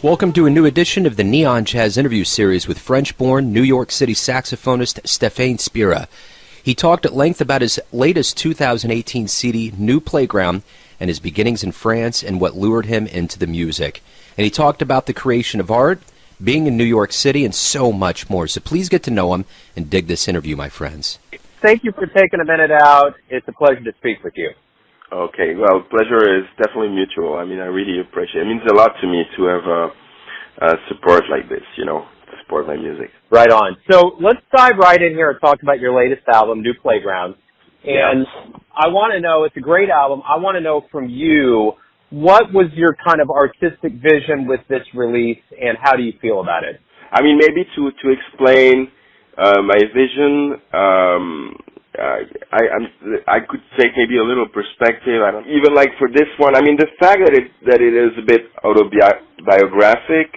Welcome to a new edition of the Neon Jazz interview series with French-born New York City saxophonist Stéphane Spira. He talked at length about his latest 2018 CD, New Playground, and his beginnings in France and what lured him into the music. And he talked about the creation of art, being in New York City, and so much more. So please get to know him and dig this interview, my friends. Thank you for taking a minute out. It's a pleasure to speak with you. Okay, well, pleasure is definitely mutual. I mean, I really appreciate it. It means a lot to me to have support like this, to support my music. Right on. So let's dive right in here and talk about your latest album, New Playground. And I want to know, it's a great album. I want to know from you, what was your kind of artistic vision with this release, and how do you feel about it? I mean, maybe to explain my vision, I could take maybe a little perspective. I don't even like for this one. I mean, the fact that it is a bit autobiographic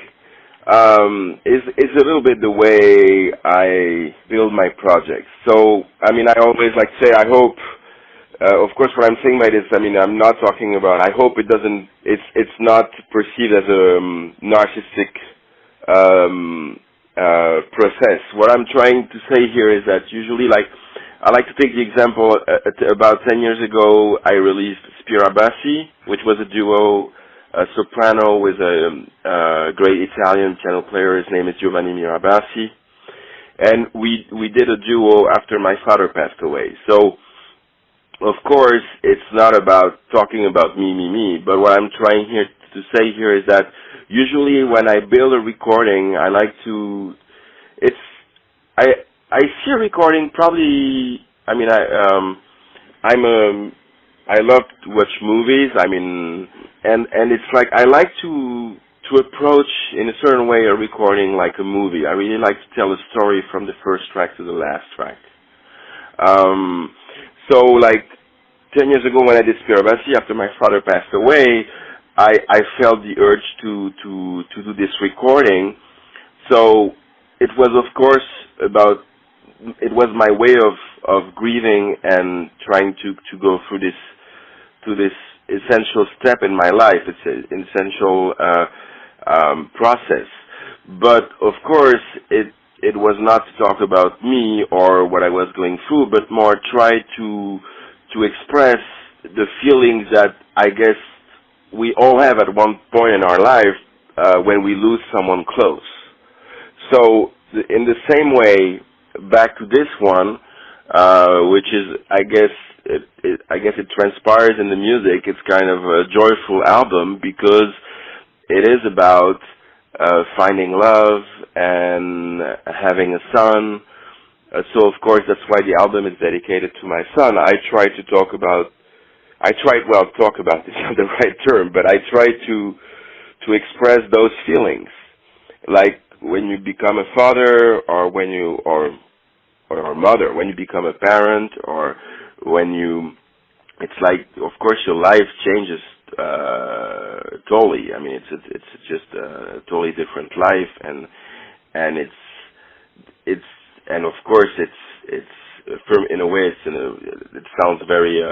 is a little bit the way I build my projects. So, I mean, I always like to say, I hope. Of course, what I'm saying by this, I mean, I'm not talking about. I hope it doesn't. It's not perceived as a narcissistic process. What I'm trying to say here is that usually, like, I like to take the example, about 10 years ago, I released Spira Bassi, which was a duo, a soprano with a great Italian piano player. His name is Giovanni Mirabassi. And we did a duo after my father passed away. So, of course, it's not about talking about me, but what I'm trying here to say here is that usually when I build a recording, I like to, I see a recording probably, I mean, I love to watch movies, I mean, and it's like, I like to approach in a certain way a recording like a movie. I really like to tell a story from the first track to the last track. So like 10 years ago when I did Spira Bassi, after my father passed away, I felt the urge to do this recording. So it was of course it was my way of grieving and trying to go through this essential step in my life. It's an essential process. But of course it was not to talk about me or what I was going through, but more try to express the feelings that I guess we all have at one point in our life when we lose someone close. So in the same way, back to this one, which is, I guess it transpires in the music. It's kind of a joyful album because it is about finding love and having a son. So of course that's why the album is dedicated to my son. Talk about is not the right term, but I try to express those feelings, like when you become a father, or when you or a mother, when you become a parent, or when it's like, of course, your life changes totally. I mean, it's just a totally different life, and of course it's in a way it sounds very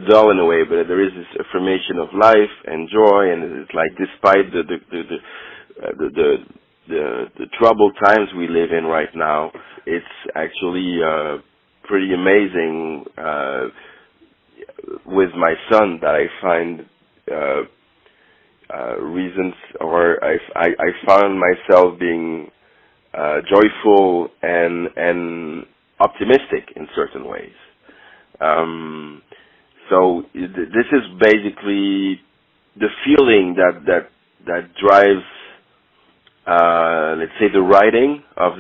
dull in a way, but there is this affirmation of life and joy, and it's like despite the troubled times we live in right now, it's actually pretty amazing with my son that I find reasons, or I found myself being joyful and optimistic in certain ways. So this is basically the feeling that drives, let's say, the writing of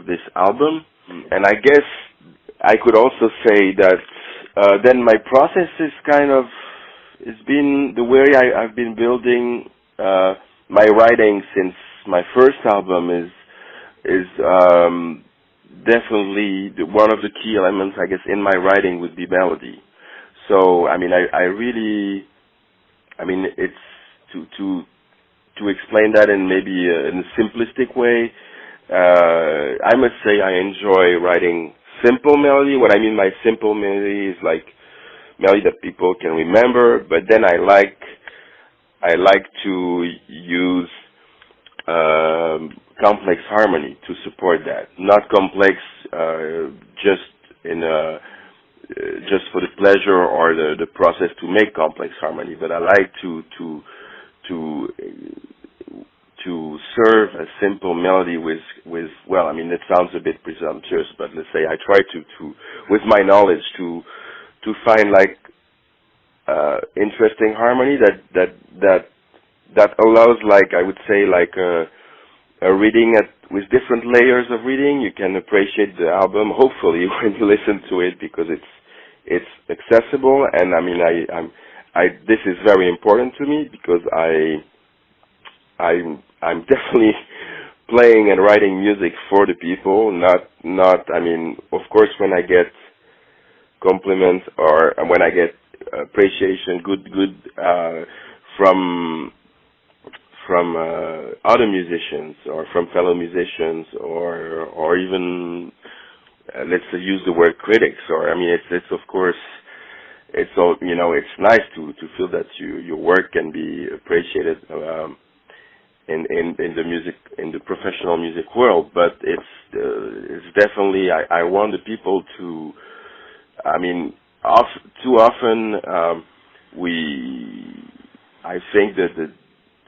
this album. And I guess I could also say that then my process is it's been the way I've been building my writing since my first album is definitely one of the key elements, I guess, in my writing would be melody. So I mean, it's to explain that in maybe in a simplistic way. I must say I enjoy writing simple melody. What I mean by simple melody is like melody that people can remember, but then I like to use complex harmony to support that. Not complex just in just for the pleasure or the process to make complex harmony, but I like to serve a simple melody with well, I mean, it sounds a bit presumptuous, but let's say I try to with my knowledge to find like interesting harmony that allows, like, I would say, like a reading with different layers of reading. You can appreciate the album hopefully when you listen to it, because it's accessible, and I mean this is very important to me, because I'm definitely playing and writing music for the people, not I mean, of course, when I get compliments or when I get appreciation, good from other musicians or from fellow musicians, or even let's use the word critics, or I mean, it's of course, it's all, you know, it's nice to feel that your work can be appreciated in the music, in the professional music world. But it's definitely, I want the people to, I mean, too often I think that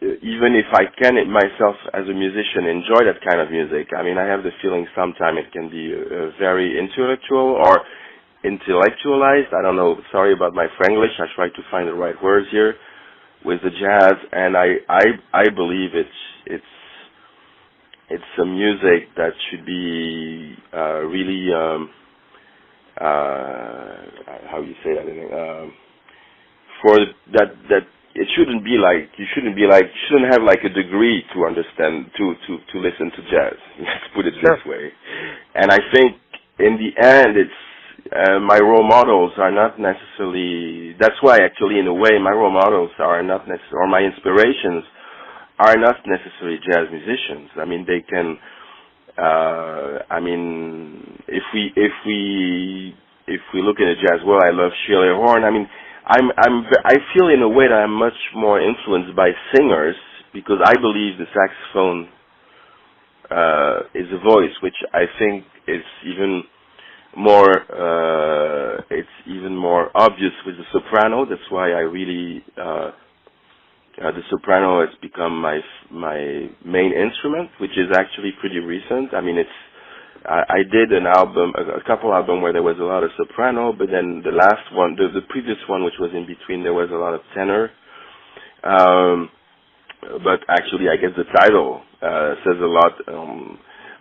even if I can myself as a musician enjoy that kind of music, I mean, I have the feeling sometimes it can be very intellectual or intellectualized. I don't know. Sorry about my Franglish. I try to find the right words here with the jazz, and I believe it's a music that should be really how you say that for that. It shouldn't have like a degree to understand, to listen to jazz. Let's put it this way. And I think in the end, it's my role models are not necessarily. That's why, actually, in a way, my role models are not necessarily, or my inspirations are not necessarily jazz musicians. I mean, they can. I mean, if we look at the jazz world, I love Shirley Horn. I mean, I feel in a way that I'm much more influenced by singers, because I believe the saxophone is a voice which I think is even more obvious with the soprano. That's why I really the soprano has become my main instrument, which is actually pretty recent. I mean, I did an album, a couple albums where there was a lot of soprano, but then the last one, the previous one, which was in between, there was a lot of tenor. But actually, I guess the title says a lot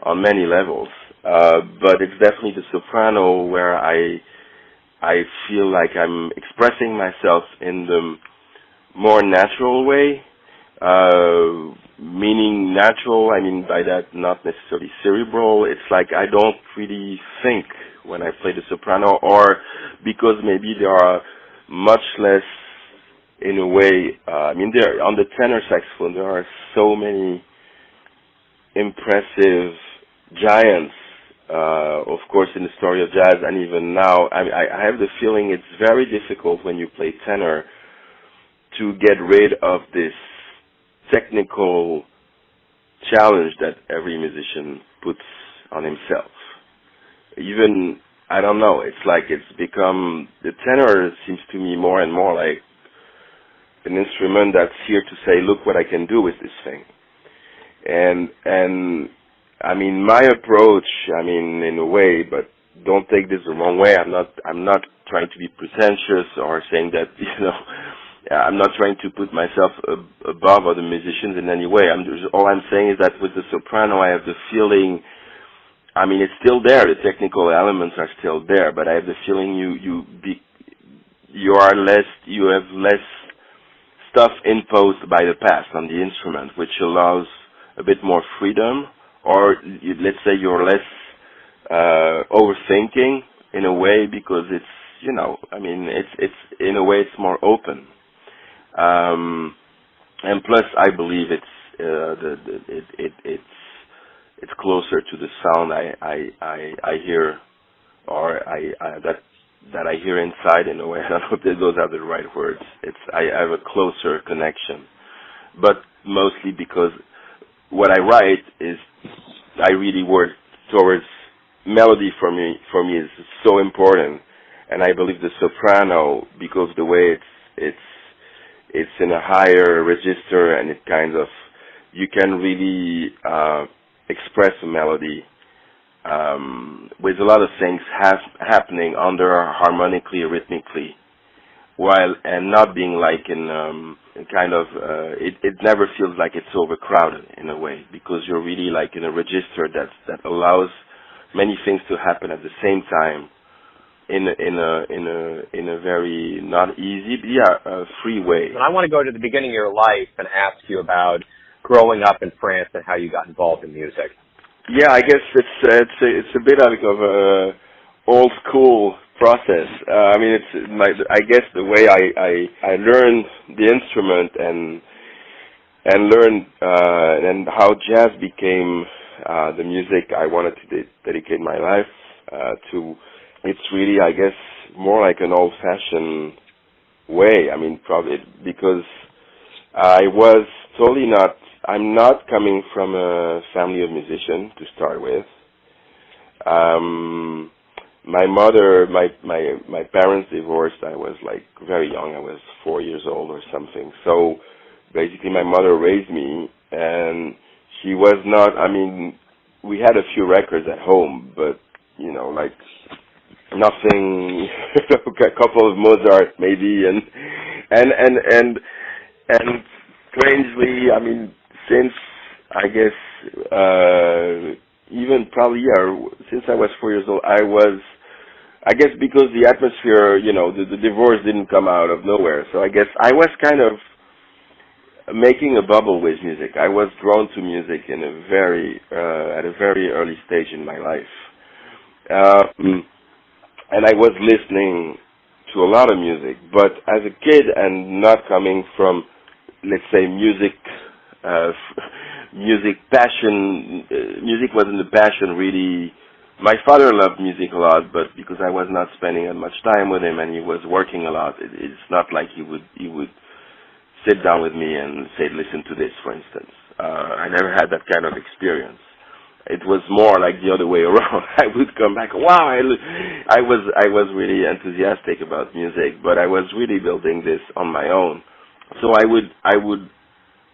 on many levels. But it's definitely the soprano where I feel like I'm expressing myself in the more natural way. Meaning natural, I mean by that not necessarily cerebral. It's like I don't really think when I play the soprano, or because maybe there are much less, in a way, I mean, there on the tenor saxophone there are so many impressive giants, of course, in the story of jazz, and even now, I have the feeling it's very difficult when you play tenor to get rid of this technical challenge that every musician puts on himself. Even, I don't know, it's like it's become, the tenor seems to me more and more like an instrument that's here to say, look what I can do with this thing. And I mean, my approach, I mean, in a way, but don't take this the wrong way, I'm not trying to be pretentious or saying that, you know, I'm not trying to put myself above other musicians in any way. All I'm saying is that with the soprano, I have the feeling, I mean, it's still there. The technical elements are still there, but I have the feeling you have less stuff imposed by the past on the instrument, which allows a bit more freedom, or let's say you're less overthinking in a way, because it's, you know, I mean, it's in a way it's more open. And plus, I believe it's closer to the sound I hear, or that I hear inside, in a way. I don't know if those are the right words. I have a closer connection, but mostly because what I write is I really work towards melody. For me is so important, and I believe the soprano, because the way it's in a higher register, and it kind of, you can really express a melody with a lot of things happening under harmonically, rhythmically, while and not being like in kind of it never feels like it's overcrowded in a way, because you're really like in a register that allows many things to happen at the same time in a very not easy, but free way. And I want to go to the beginning of your life and ask you about growing up in France and how you got involved in music. Yeah, I guess it's a bit like of a old school process. I mean, I guess the way I learned the instrument and learned and how jazz became the music I wanted to dedicate my life to. It's really, I guess, more like an old-fashioned way. I mean, probably because I was totally not. I'm not coming from a family of musicians to start with. My mother, my parents divorced. I was like very young. I was 4 years old or something. So basically, my mother raised me, and she was not. I mean, we had a few records at home, but like nothing. A couple of Mozart maybe, and strangely, I mean, since I guess even probably since I was 4 years old, I guess because the atmosphere, the divorce didn't come out of nowhere. So I guess I was kind of making a bubble with music. I was drawn to music in at a very early stage in my life. And I was listening to a lot of music, but as a kid and not coming from, let's say, music passion, music wasn't a passion really. My father loved music a lot, but because I was not spending that much time with him and he was working a lot, it's not like he would sit down with me and say, listen to this, for instance. I never had that kind of experience. It was more like the other way around. I would come back, wow, I was really enthusiastic about music, but I was really building this on my own. So I would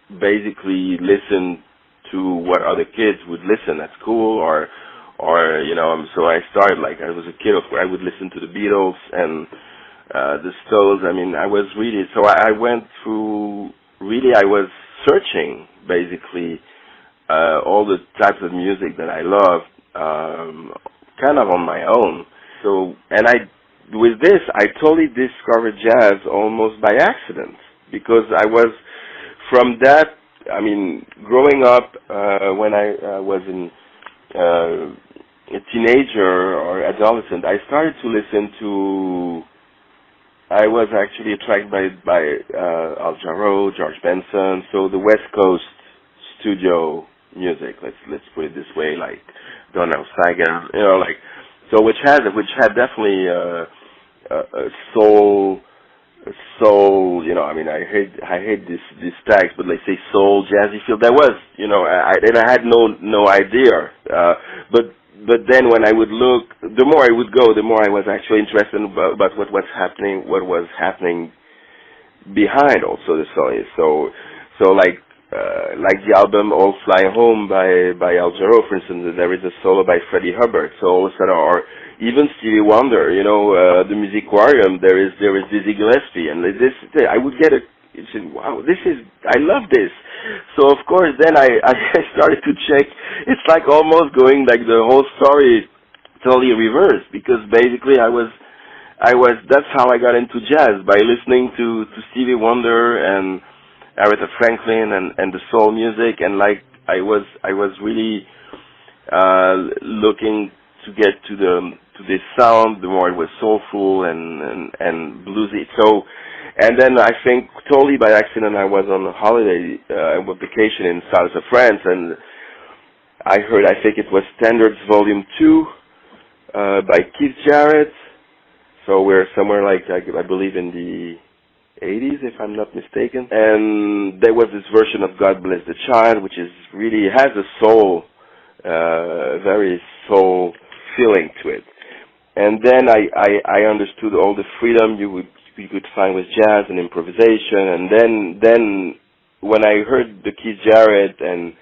basically listen to what other kids would listen at school, or so I started like I was a kid. I would listen to the Beatles and the Stones. I mean, I was really, so I went through, really I was searching basically all the types of music that I loved, kind of on my own. So, and with this, I totally discovered jazz almost by accident, because I was, from that, I mean, growing up, when I was a teenager or adolescent, I started to listen to, I was actually attracted by Al Jarreau, George Benson, so the West Coast studio music, let's put it this way, like Donald Fagen, like, so which had definitely a soul, I mean, I hate this tags, but let's say soul, jazzy feel. There was, I had no idea, but then when I would look, the more I would go, the more I was actually interested about what was happening behind also the song. So like the album All Fly Home by Al Jarreau, for instance, there is a solo by Freddie Hubbard. So all of a sudden, or even Stevie Wonder, the Musicarium, there is Dizzy Gillespie, and this, I would get wow, I love this. So of course, then I started to check. It's like almost going like the whole story totally reversed, because basically that's how I got into jazz, by listening to Stevie Wonder and Aretha Franklin and the soul music, and like I was really looking to get to this sound. The more it was soulful and bluesy. So, and then I think totally by accident I was on a holiday, on vacation in south of France, and I heard, I think it was Standards Volume 2 by Keith Jarrett. So we're somewhere like, I believe in the 80s, if I'm not mistaken. And there was this version of God Bless the Child, which is really has a soul, very soul feeling to it. And then I understood all the freedom you could find with jazz and improvisation. And then when I heard the Keith Jarrett and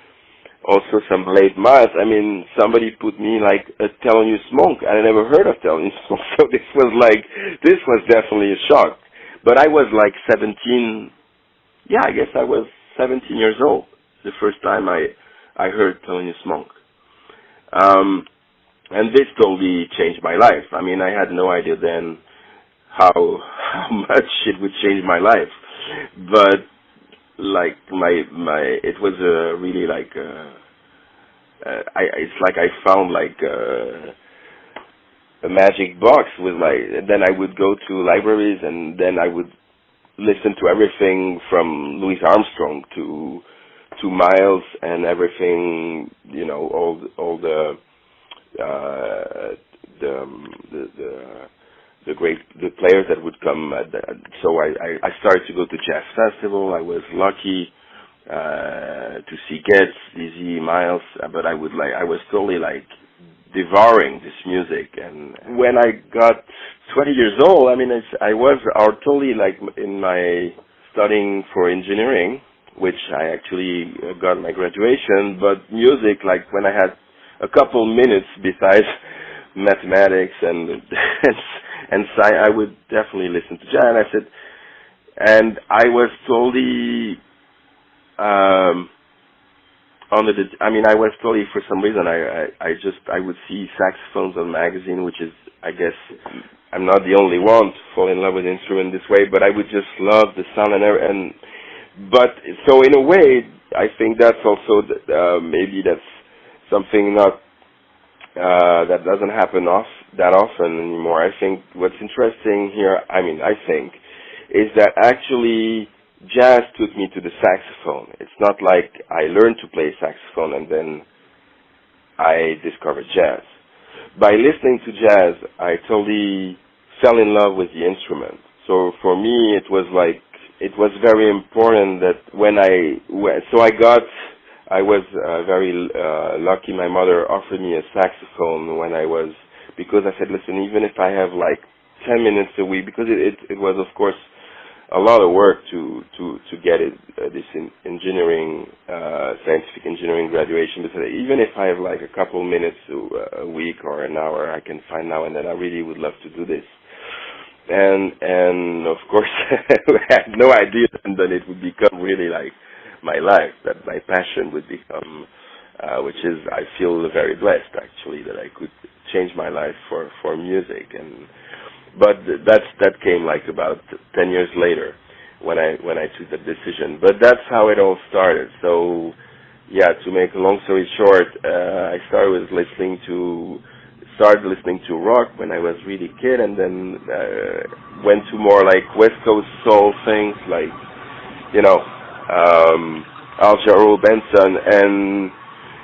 also some late Miles, I mean, somebody put me like a Thelonious Monk. I never heard of Thelonious Monk, so this was definitely a shock. But I was like 17, I guess I was 17 years old the first time I heard Thelonious Monk. And this totally changed my life. I mean, I had no idea then how much it would change my life. But like it was really like it's like I found like a magic box with and then I would go to libraries and then I would listen to everything from Louis Armstrong to Miles and everything, you know, all the players that would come. So I started to go to jazz festival. I was lucky to see Getz, Dizzy, Miles, but I was totally like devouring this music. And when I got 20 years old, I mean, I was totally like in my studying for engineering, which I actually got my graduation. But music, like when I had a couple minutes besides mathematics and science, I would definitely listen to jazz. And I was totally I was totally, for some reason, I would see saxophones on magazine, which is, I guess, I'm not the only one to fall in love with an instrument this way, but I would just love the sound but so in a way, I think that's also maybe that's something not that doesn't happen that often anymore. I think what's interesting here, is that actually jazz took me to the saxophone. It's not like I learned to play saxophone and then I discovered jazz. By listening to jazz, I totally fell in love with the instrument. So for me, it was very important that I was very lucky. My mother offered me a saxophone because I said, listen, even if I have like 10 minutes a week, because it was, of course, a lot of work to get this engineering, scientific engineering graduation. But even if I have like a couple minutes a week or an hour, I can find now and then. I really would love to do this. And of course, I had no idea that it would become really like my life, that my passion would become, which is, I feel very blessed actually that I could change my life for music. But that came like about 10 years later when I took that decision. But that's how it all started. So yeah, to make a long story short, I started listening to rock when I was really kid, and then went to more like West Coast soul things, like, you know, Al Jarreau, Benson, and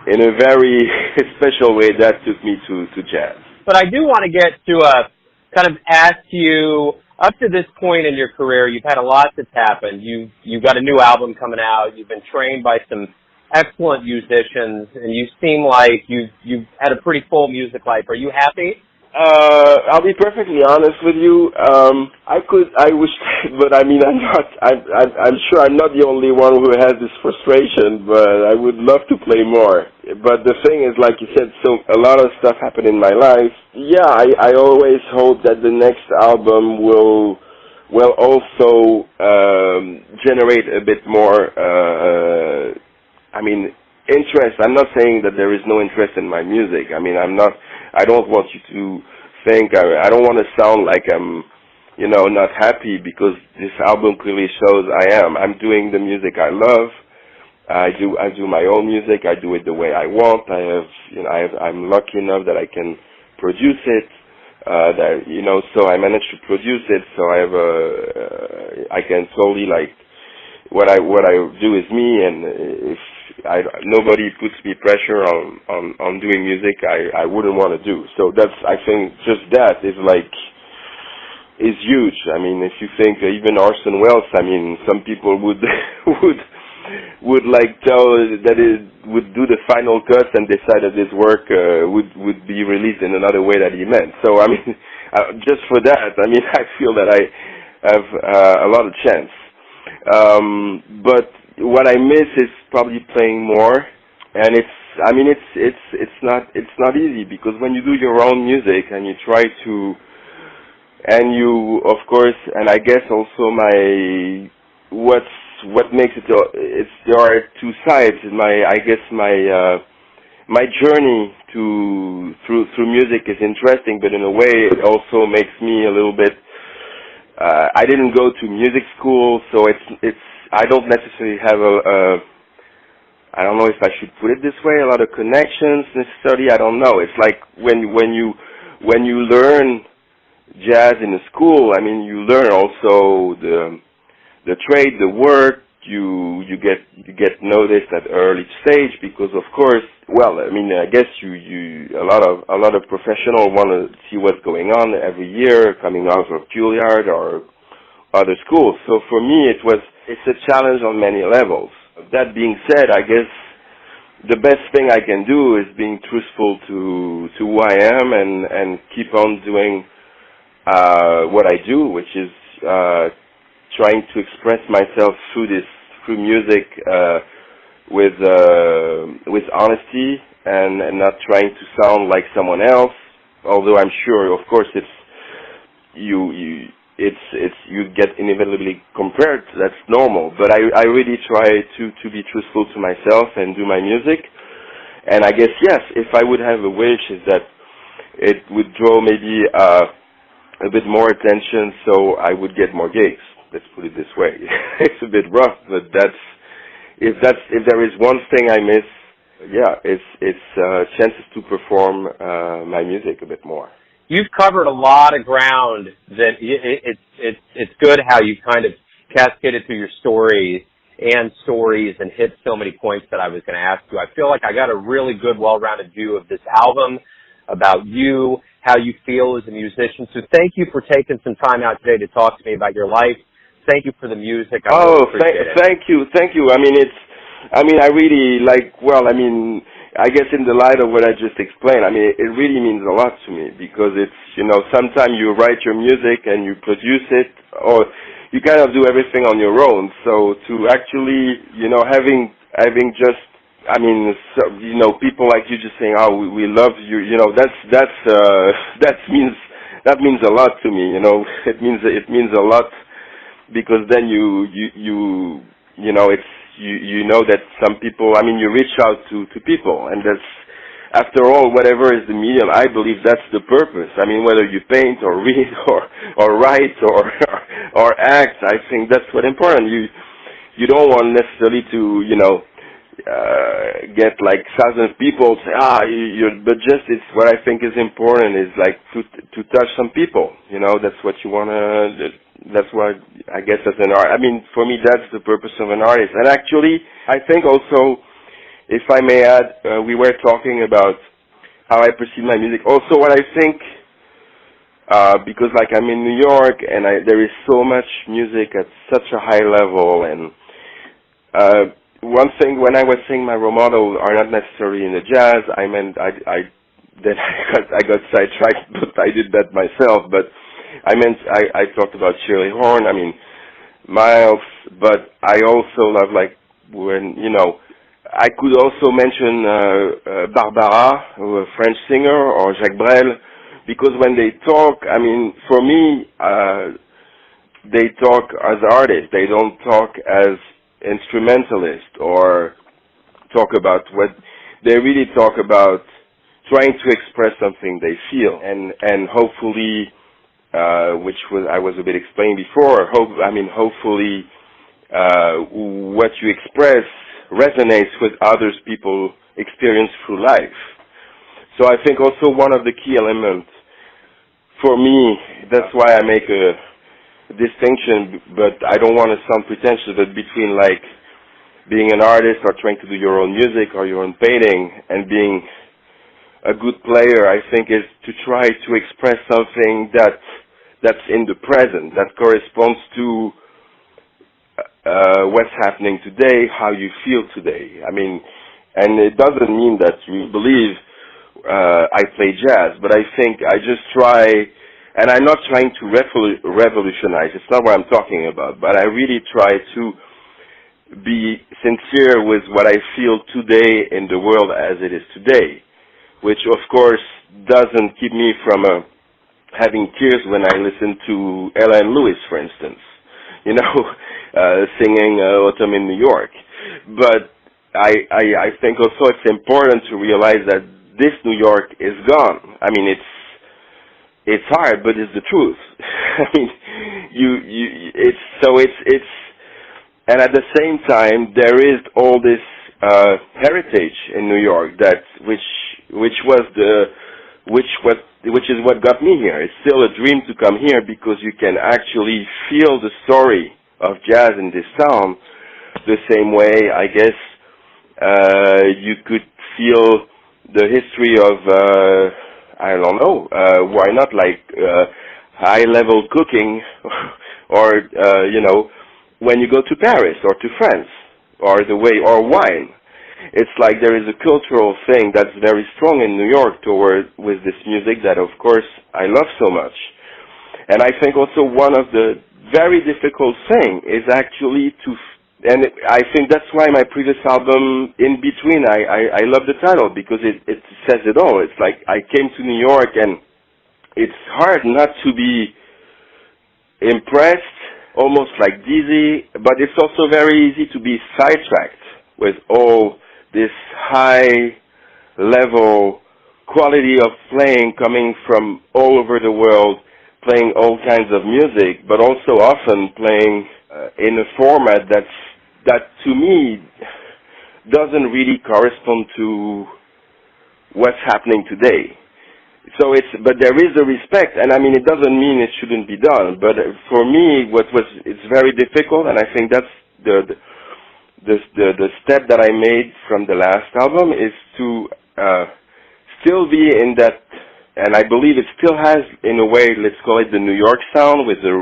in a very special way that took me to jazz. But I do want to get to kind of ask you, up to this point in your career, you've had a lot that's happened. You've got a new album coming out. You've been trained by some excellent musicians, and you seem like you've had a pretty full music life. Are you happy? I'll be perfectly honest with you. I wish, but I mean, I'm not. I'm sure I'm not the only one who has this frustration. But I would love to play more. But the thing is, like you said, so a lot of stuff happened in my life. Yeah, I always hope that the next album will also generate a bit more. Interest. I'm not saying that there is no interest in my music. I mean, I don't want you to think, I don't want to sound like I'm, not happy, because this album clearly shows I am. I'm doing the music I love. I do my own music. I do it the way I want. I'm lucky enough that I can produce it. So I managed to produce it. So I can totally what I do is me, and if nobody puts me pressure on doing music I wouldn't want to do. So that's, I think, just that is like, is huge. I mean, if you think even Orson Welles, I mean, some people would would like tell that it would do the final cut and decide that this work would be released in another way that he meant. So I mean, just for that, I mean, I feel that I have a lot of chance. But what I miss is probably playing more, and it's not easy, because when you do your own music and you try to, and you, of course, and I guess also what makes it, there are two sides. My journey through music is interesting, but in a way it also makes me a little bit, I didn't go to music school, so I don't necessarily have I don't know if I should put it this way, a lot of connections necessarily. I don't know. It's like when you learn jazz in a school, I mean, you learn also the trade, the work. You get noticed at early stage, because of course, well, I mean, I guess a lot of professionals want to see what's going on every year coming out of Juilliard or other schools. So for me, it's a challenge on many levels. That being said, I guess the best thing I can do is being truthful to who I am and keep on doing what I do, which is trying to express myself through music with honesty and not trying to sound like someone else. Although I'm sure, of course, you get inevitably compared. That's normal. But I really try to be truthful to myself and do my music. And I guess, yes, if I would have a wish, is that it would draw maybe a bit more attention, so I would get more gigs. Let's put it this way. It's a bit rough, but if there is one thing I miss, yeah, it's chances to perform my music a bit more. You've covered a lot of ground. That it's good how you kind of cascaded through your stories and hit so many points that I was going to ask you. I feel like I got a really good, well-rounded view of this album, about you, how you feel as a musician. So thank you for taking some time out today to talk to me about your life. Thank you for the music. I really appreciate it. Thank you. I mean, I really like, well, I mean, I guess in the light of what I just explained, I mean, it really means a lot to me, because it's, sometimes you write your music and you produce it, or you kind of do everything on your own. So to actually, having just, I mean, people like you just saying, "Oh, we love you," that means a lot to me. It means a lot, because then you know that some people, I mean, you reach out to people, and that's, after all, whatever is the medium, I believe that's the purpose. I mean, whether you paint or read or write or act, I think that's what's important. You don't want necessarily to, get like thousands of people say, but just, it's what I think is important is like to touch some people. That's what you want to, that's what I guess as an art. I mean, for me, that's the purpose of an artist. And actually, I think also, if I may add, we were talking about how I perceive my music. Also, what I think, because like I'm in New York and there is so much music at such a high level, and one thing, when I was saying my role models are not necessarily in the jazz, I meant I got sidetracked, but I did that myself. But I talked about Shirley Horn, I mean Miles, but I also love, like, when I could also mention Barbara, a French singer, or Jacques Brel, because when they talk, I mean, for me, they talk as artists. They don't talk as instrumentalist or talk about what they really talk about, trying to express something they feel, and hopefully, which I was a bit explaining before, hopefully what you express resonates with others people experience through life. So I think also one of the key elements for me, that's why I make a distinction, but I don't want to sound pretentious, but between like being an artist or trying to do your own music or your own painting and being a good player, I think, is to try to express something that that's in the present, that corresponds to what's happening today, how you feel today. I mean, and it doesn't mean that you believe I play jazz, but I think I just try, and I'm not trying to revolutionize, it's not what I'm talking about, but I really try to be sincere with what I feel today in the world as it is today, which of course doesn't keep me from having tears when I listen to Ella and Lewis, for instance, you know, singing Autumn in New York. But I think also it's important to realize that this New York is gone. I mean, it's hard, but it's the truth. I mean, it's and at the same time there is all this heritage in New York which is what got me here. It's still a dream to come here because you can actually feel the story of jazz in this town the same way, I guess, you could feel the history of, I don't know, why not, like, high-level cooking or, you know, when you go to Paris or to France or or wine. It's like there is a cultural thing that's very strong in New York with this music that, of course, I love so much. And I think also one of the very difficult thing is actually and I think that's why my previous album, In Between, I love the title because it says it all. It's like I came to New York and it's hard not to be impressed, almost like dizzy, but it's also very easy to be sidetracked with all this high level quality of playing coming from all over the world, playing all kinds of music, but also often playing in a format that to me doesn't really correspond to what's happening today. So but there is a respect, and I mean, it doesn't mean it shouldn't be done, but for me, it's very difficult, and I think that's the step that I made from the last album is to still be in that, and I believe it still has, in a way, let's call it the New York sound with the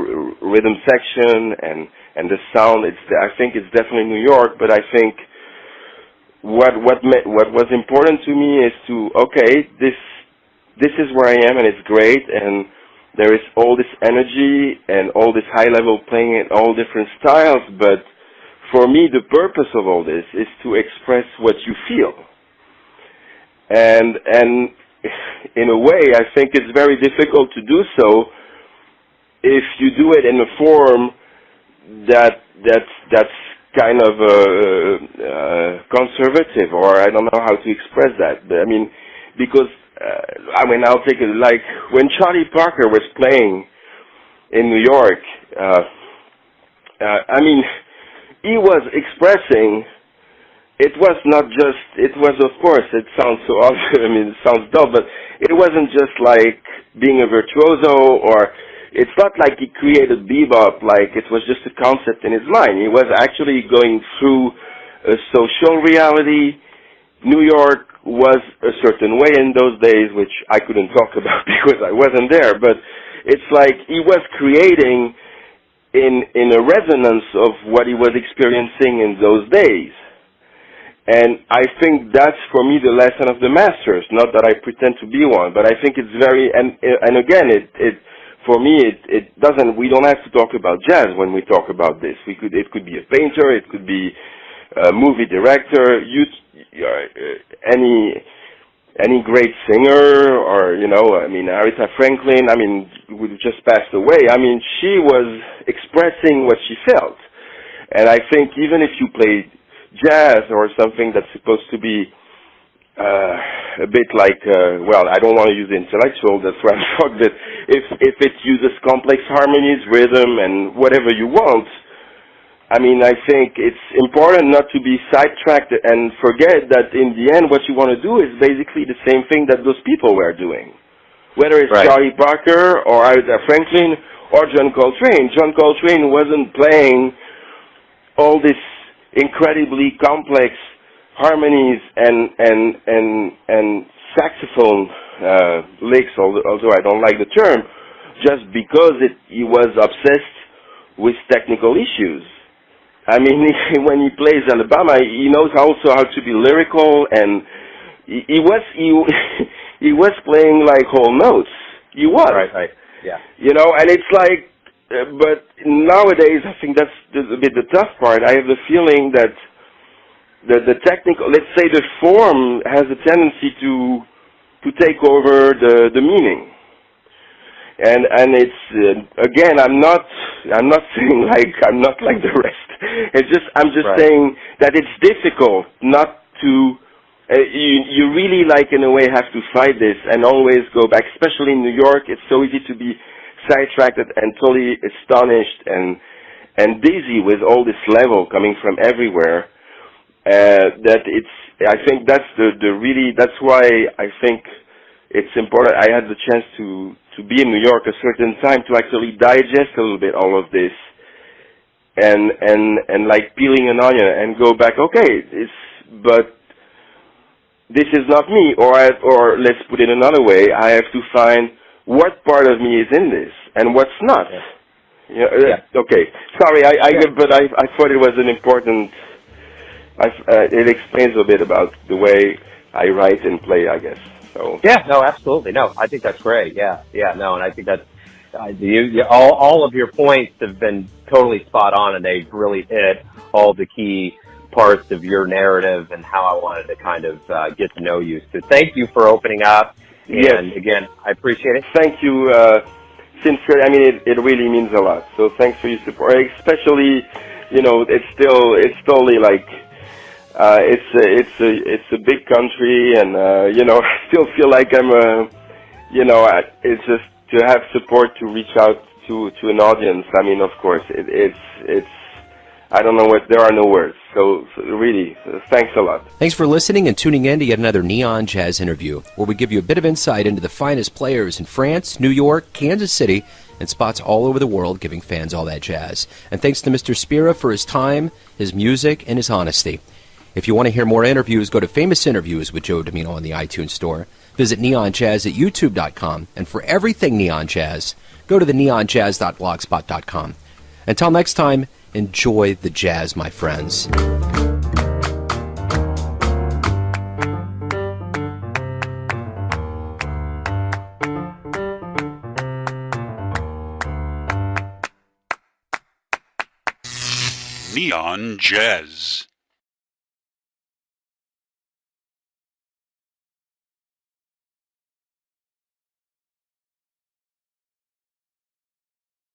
rhythm section and the sound. I think it's definitely New York, but I think what was important to me is to, okay, this is where I am and it's great, and there is all this energy and all this high level playing in all different styles, but for me the purpose of all this is to express what you feel. And in a way I think it's very difficult to do so if you do it in a form that's kind of conservative, or I don't know how to express that. But, I mean, because I'll take it like when Charlie Parker was playing in New York. I mean, he was expressing. It was not just. It was, of course. It sounds so obvious. I mean, it sounds dull, but it wasn't just like being a virtuoso, or it's not like he created bebop. Like it was just a concept in his mind. He was actually going through a social reality. New York was a certain way in those days, which I couldn't talk about because I wasn't there. But it's like he was creating in a resonance of what he was experiencing in those days. And I think that's, for me, the lesson of the masters. Not that I pretend to be one, but I think it's very, and again, for me, it doesn't, we don't have to talk about jazz when we talk about this. It could be a painter, it could be a movie director, any great singer, or, I mean, Aretha Franklin, who just passed away. I mean, she was expressing what she felt. And I think even if you play jazz or something that's supposed to be a bit like, I don't want to use intellectual, that's why I'm talking, but if it uses complex harmonies, rhythm, and whatever you want, I mean, I think it's important not to be sidetracked and forget that in the end what you want to do is basically the same thing that those people were doing. Whether it's right. Charlie Parker or Aretha Franklin or John Coltrane. John Coltrane wasn't playing all this incredibly complex harmonies and saxophone licks, although I don't like the term, just because he was obsessed with technical issues. I mean, when he plays Alabama, he knows also how to be lyrical, and he was he was playing like whole notes. He was, right, yeah. And it's like, but nowadays I think that's a bit the tough part. I have the feeling that the technical, let's say, the form has a tendency to take over the meaning. And it's again, I'm not saying like I'm not like the rest. I'm just right. saying that it's difficult not to. You really, like, in a way, have to fight this and always go back. Especially in New York, it's so easy to be sidetracked and totally astonished and dizzy with all this level coming from everywhere. That it's. I think that's that's why I think it's important. I had the chance to be in New York a certain time to actually digest a little bit all of this and like peeling an onion and go back. Okay, but this is not me, or let's put it another way. I have to find what part of me is in this and what's not. Yeah. Okay. Sorry, but I thought it was an important. It explains a bit about the way I write and play, I guess. So. Yeah, no, absolutely. No, I think that's great. Yeah, no, and I think that's, all of your points have been totally spot on, and they've really hit all the key parts of your narrative and how I wanted to kind of get to know you. So thank you for opening up. Yes. And again, I appreciate it. Thank you, sincerely. I mean, it really means a lot. So thanks for your support. Especially, it's totally like, it's a big country, and I still feel like I'm it's just to have support to reach out to an audience. I mean, of course, it's I don't know there are no words. So really, thanks a lot. Thanks for listening and tuning in to yet another Neon Jazz interview, where we give you a bit of insight into the finest players in France, New York, Kansas City, and spots all over the world, giving fans all that jazz. And thanks to Mr. Spira for his time, his music, and his honesty. If you want to hear more interviews, go to Famous Interviews with Joe Domino on the iTunes Store. Visit neonjazz at youtube.com. And for everything Neon Jazz, go to the neonjazz.blogspot.com. Until next time, enjoy the jazz, my friends. Neon Jazz.